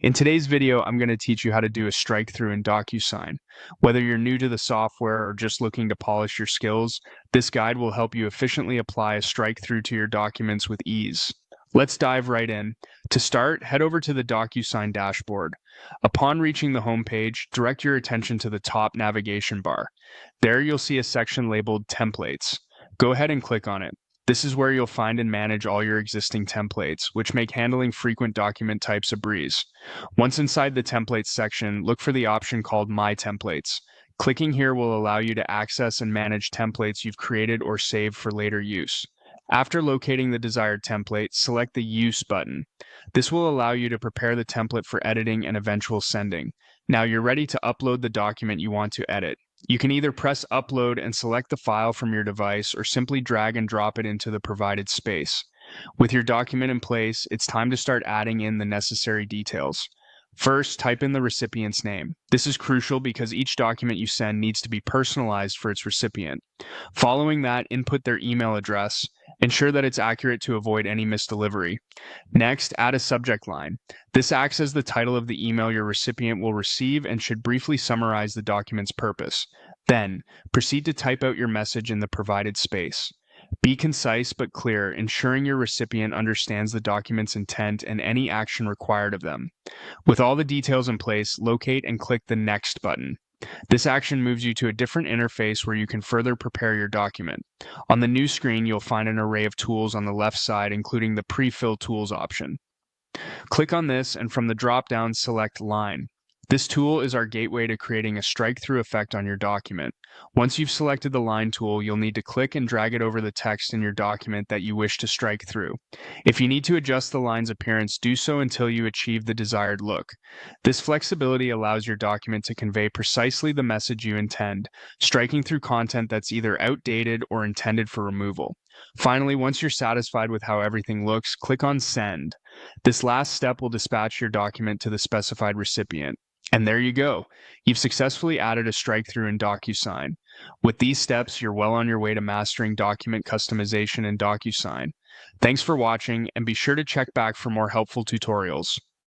In today's video, I'm going to teach you how to do a strike-through in Docusign. Whether you're new to the software or just looking to polish your skills, this guide will help you efficiently apply a strike-through to your documents with ease. Let's dive right in. To start, head over to the Docusign dashboard. Upon reaching the home page, direct your attention to the top navigation bar. There you'll see a section labeled Templates. Go ahead and click on it. This is where you'll find and manage all your existing templates, which make handling frequent document types a breeze. Once inside the Templates section, look for the option called My Templates. Clicking here will allow you to access and manage templates you've created or saved for later use. After locating the desired template, select the Use button. This will allow you to prepare the template for editing and eventual sending. Now you're ready to upload the document you want to edit. You can either press Upload and select the file from your device or simply drag and drop it into the provided space. With your document in place, it's time to start adding in the necessary details. First, type in the recipient's name. This is crucial because each document you send needs to be personalized for its recipient. Following that, input their email address. Ensure that it's accurate to avoid any misdelivery. Next, add a subject line. This acts as the title of the email your recipient will receive and should briefly summarize the document's purpose. Then, proceed to type out your message in the provided space. Be concise but clear, ensuring your recipient understands the document's intent and any action required of them. With all the details in place, locate and click the Next button. This action moves you to a different interface where you can further prepare your document. On the new screen, you'll find an array of tools on the left side, including the Pre-fill Tools option. Click on this, and from the drop-down, select Line. This tool is our gateway to creating a strike-through effect on your document. Once you've selected the line tool, you'll need to click and drag it over the text in your document that you wish to strike through. If you need to adjust the line's appearance, do so until you achieve the desired look. This flexibility allows your document to convey precisely the message you intend, striking through content that's either outdated or intended for removal. Finally, once you're satisfied with how everything looks, click on Send. This last step will dispatch your document to the specified recipient. And there you go. You've successfully added a strike-through in Docusign. With these steps, you're well on your way to mastering document customization in Docusign. Thanks for watching, and be sure to check back for more helpful tutorials.